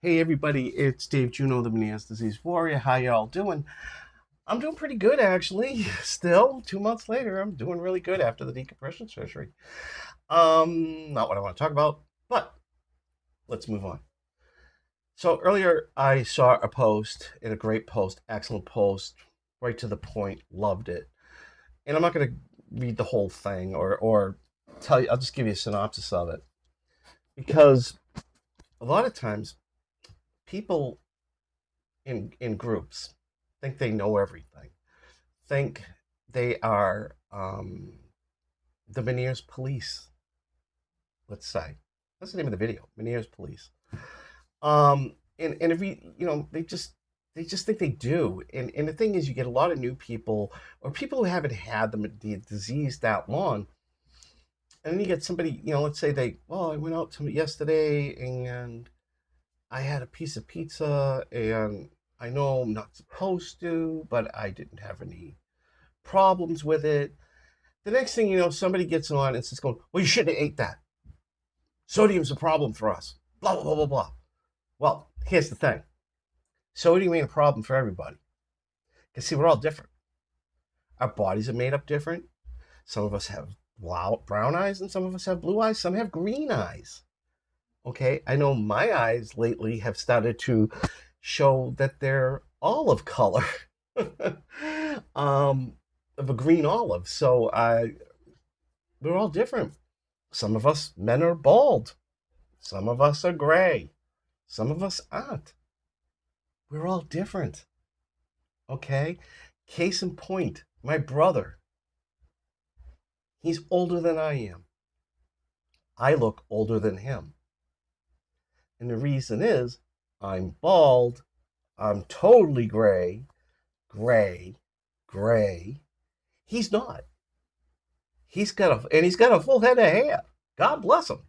Hey everybody, it's Dave Juno, the Meniere Disease Warrior. How y'all doing? I'm doing pretty good actually. Still, 2 months later, I'm doing really good after the decompression surgery. Not what I want to talk about, but let's move on. So earlier I saw a post, and a great post, excellent post, right to the point, loved it. And I'm not going to read the whole thing or tell you. I'll just give you a synopsis of it because a lot of times people in groups think they know everything, think they are the Meniere's police, let's say. That's the name of the video, Meniere's police. And if they just think they do. And the thing is, you get a lot of new people or people who haven't had the disease that long. And then you get somebody, let's say I went out to yesterday and I had a piece of pizza and I know I'm not supposed to, but I didn't have any problems with it. The next thing you know, somebody gets on and says, "Going, well, you shouldn't have ate that. Sodium's a problem for us." Blah blah blah blah blah. Well, here's the thing: sodium ain't a problem for everybody. Because see, we're all different. Our bodies are made up different. Some of us have brown eyes, and some of us have blue eyes. Some have green eyes. Okay, I know my eyes lately have started to show that they're olive color, um, of a green olive. So we're all different. Some of us men are bald. Some of us are gray. Some of us aren't. We're all different. Okay? Case in point, my brother, he's older than I am. I look older than him. And the reason is I'm bald. I'm totally gray, gray, gray. He's not. He's got a full head of hair. God bless him.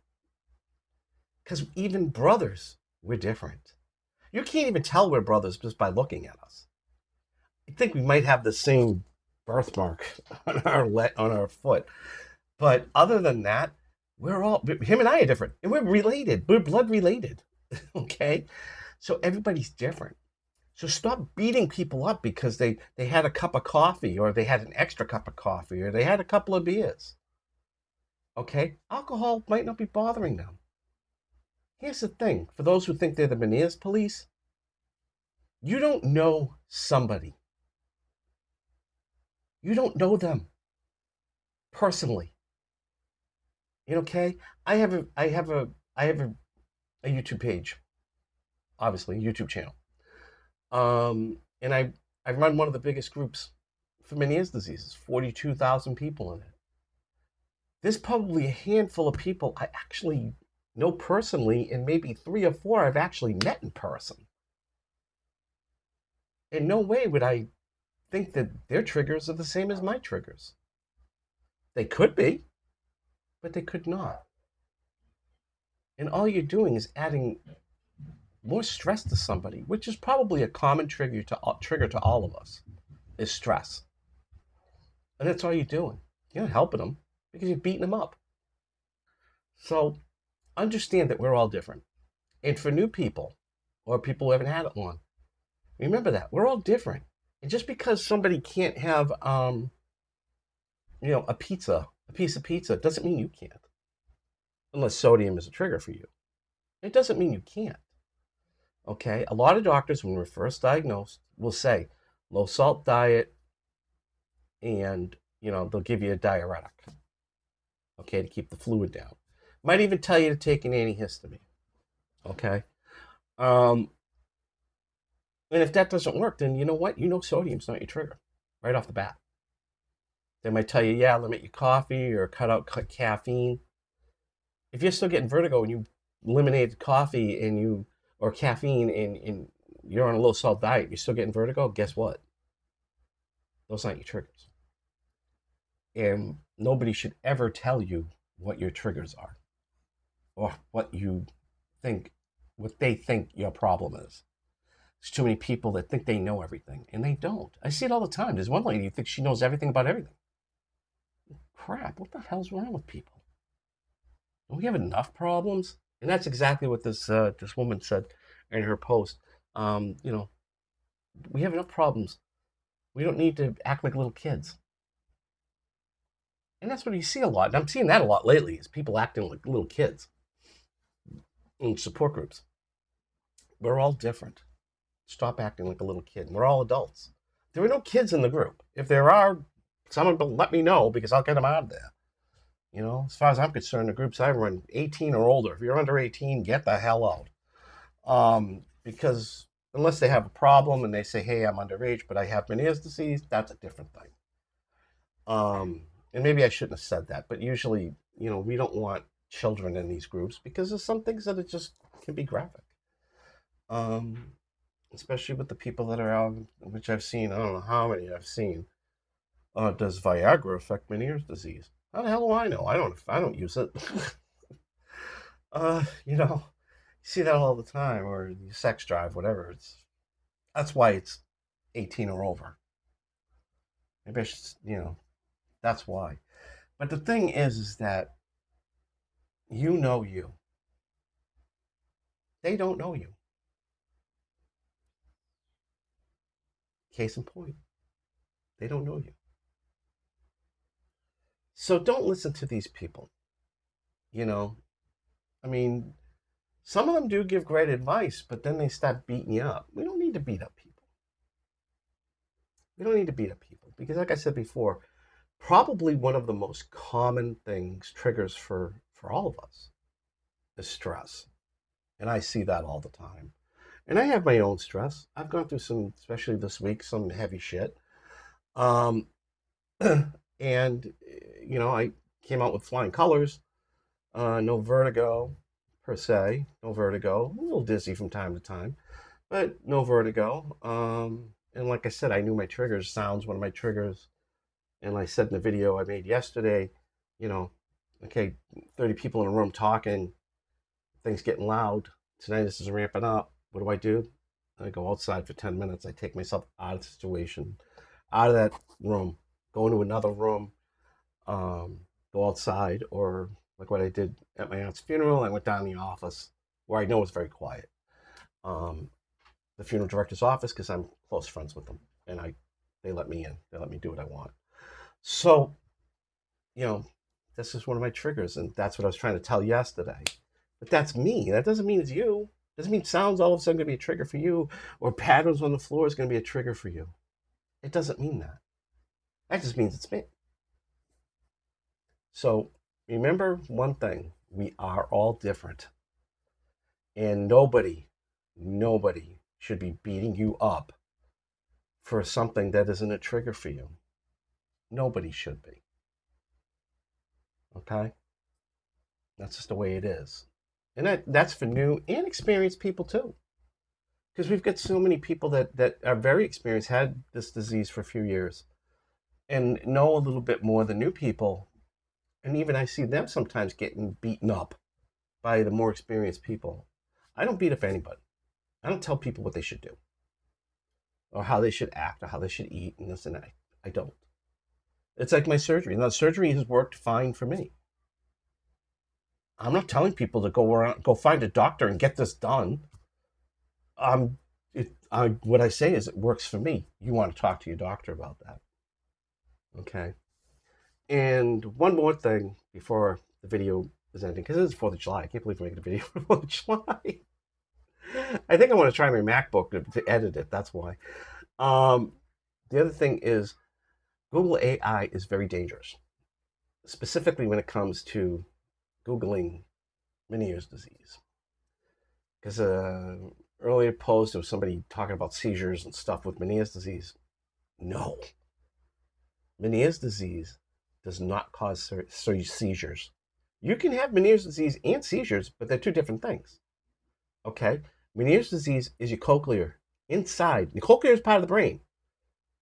Because even brothers, we're different. You can't even tell we're brothers just by looking at us. I think we might have the same birthmark on our foot, but other than that, him and I are different, and we're related. We're blood related. Okay, so everybody's different. So stop beating people up because they had a cup of coffee or they had an extra cup of coffee or they had a couple of beers. Okay, alcohol might not be bothering them. Here's the thing: for those who think they're the Meniere's police, you don't know somebody. You don't know them personally. Okay? I have a YouTube page, obviously, YouTube channel. And I run one of the biggest groups for Meniere's diseases, 42,000 people in it. There's probably a handful of people I actually know personally, and maybe three or four I've actually met in person. In no way would I think that their triggers are the same as my triggers. They could be, but they could not. And all you're doing is adding more stress to somebody, which is probably a common trigger to all of us, is stress. And that's all you're doing. You're not helping them because you're beating them up. So understand that we're all different. And for new people or people who haven't had it long, remember that we're all different. And just because somebody can't have, a piece of pizza, doesn't mean you can't. Unless sodium is a trigger for you. It doesn't mean you can't. Okay? A lot of doctors, when we're first diagnosed, will say low salt diet and, they'll give you a diuretic, okay, to keep the fluid down. Might even tell you to take an antihistamine, okay? And if that doesn't work, then you know what? Sodium's not your trigger right off the bat. They might tell you, yeah, limit your coffee or cut caffeine. If you're still getting vertigo and you eliminated coffee or caffeine and you're on a low salt diet, you're still getting vertigo, guess what? Those aren't your triggers. And nobody should ever tell you what your triggers are or what they think your problem is. There's too many people that think they know everything, and they don't. I see it all the time. There's one lady who thinks she knows everything about everything. Crap, what the hell's wrong with people? Don't we have enough problems? And that's exactly what this woman said in her post. We have enough problems. We don't need to act like little kids. And that's what you see a lot. And I'm seeing that a lot lately is people acting like little kids in support groups. We're all different. Stop acting like a little kid. We're all adults. There are no kids in the group. If there are, someone will let me know because I'll get them out of there. As far as I'm concerned, the groups I run, 18 or older. If you're under 18, get the hell out. Because unless they have a problem and they say, hey, I'm underage, but I have Meniere's disease, that's a different thing. And maybe I shouldn't have said that, but usually, we don't want children in these groups because there's some things that it just can be graphic. Especially with the people that are out, which I've seen, I don't know how many I've seen. Does Viagra affect Meniere's disease? How the hell do I know? I don't use it. You see that all the time, or sex drive, whatever. That's why it's 18 or over. Maybe I should, that's why. But the thing is that you know you. They don't know you. Case in point, they don't know you. So don't listen to these people. I mean, some of them do give great advice, but then they start beating you up. We don't need to beat up people. We don't need to beat up people because, like I said before, probably one of the most common triggers for all of us is stress. And I see that all the time. And I have my own stress. I've gone through some, especially this week, some heavy shit. Um, and, I came out with flying colors. No vertigo, per se. No vertigo. A little dizzy from time to time, but no vertigo. And like I said, I knew my triggers. Sound's one of my triggers. And I said in the video I made yesterday, okay, 30 people in a room talking, things getting loud. Tonight this is ramping up. What do? I go outside for 10 minutes. I take myself out of the situation, out of that room, go into another room, go outside, or like what I did at my aunt's funeral. I went down to the office where I know it's very quiet. The funeral director's office, because I'm close friends with them, and they let me in. They let me do what I want. So, this is one of my triggers, and that's what I was trying to tell yesterday. But that's me. That doesn't mean it's you. Doesn't mean sounds all of a sudden going to be a trigger for you, or patterns on the floor is going to be a trigger for you. It doesn't mean that. That just means it's me. So remember one thing: we are all different, and nobody should be beating you up for something that isn't a trigger for you. Nobody should be. Okay? That's just the way it is. And that's for new and experienced people too. Because we've got so many people that are very experienced, had this disease for a few years, and know a little bit more than new people. And even I see them sometimes getting beaten up by the more experienced people. I don't beat up anybody. I don't tell people what they should do, or how they should act, or how they should eat, and this and that. I don't. It's like my surgery. Now, surgery has worked fine for me. I'm not telling people to go find a doctor and get this done. What I say is it works for me. You want to talk to your doctor about that. Okay. And one more thing before the video is ending, because it's 4th of July. I can't believe I'm making a video for 4th of July. I think I want to try my MacBook to edit it. That's why. The other thing is Google AI is very dangerous, specifically when it comes to Googling Meniere's disease. Because earlier post, there was somebody talking about seizures and stuff with Meniere's disease. No. Meniere's disease does not cause seizures. You can have Meniere's disease and seizures, but they're two different things. Okay? Meniere's disease is your cochlear inside. The cochlear is part of the brain,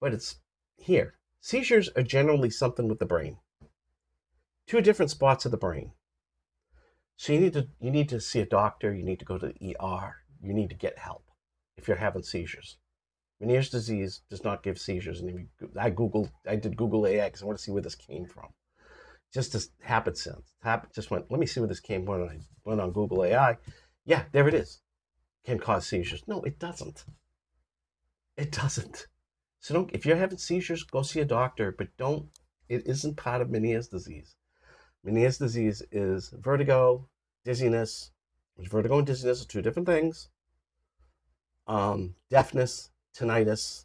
but it's here. Seizures are generally something with the brain. Two different spots of the brain. So you need to see a doctor. You need to go to the ER. You need to get help if you're having seizures. Meniere's disease does not give seizures. And I did Google AI because I want to see where this came from. Just as happenstance. Just went, let me see where this came from. When I went on Google AI. Yeah, there it is. can cause seizures. No, it doesn't. It doesn't. So don't, if you're having seizures, go see a doctor, but don't, it isn't part of Meniere's disease. Meniere's disease is vertigo, dizziness. Vertigo and dizziness are two different things. Deafness, tinnitus,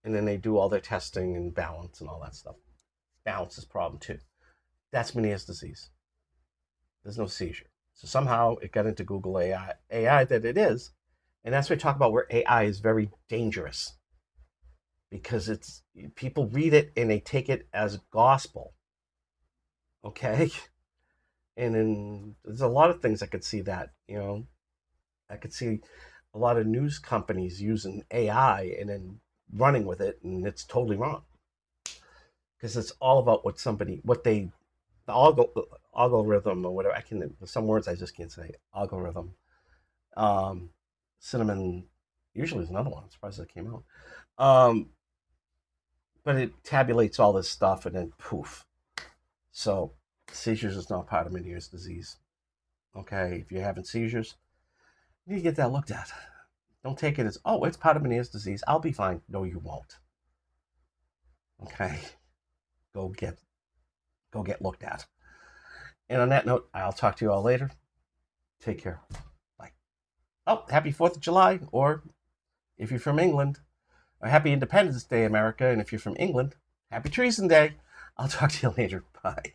and then they do all their testing and balance and all that stuff. Balance is a problem too. That's Meniere's disease. There's no seizure. So somehow it got into Google AI that it is. And that's what we talk about where AI is very dangerous because it's people read it and they take it as gospel. Okay. And then there's a lot of things I could see that, I could see a lot of news companies using AI and then running with it, and it's totally wrong because it's all about the algorithm or whatever. Some words I just can't say. Algorithm. Cinnamon usually is another one. I'm surprised that came out. But it tabulates all this stuff and then poof. So seizures is not part of Meniere's disease. Okay, if you're having seizures, you need to get that looked at. Don't take it as, oh, it's part of Meniere's disease. I'll be fine. No, you won't. Okay, go get looked at. And on that note, I'll talk to you all later. Take care. Bye. Oh, happy 4th of July, or if you're from England, or happy Independence Day, America. And if you're from England, happy Treason Day. I'll talk to you later. Bye.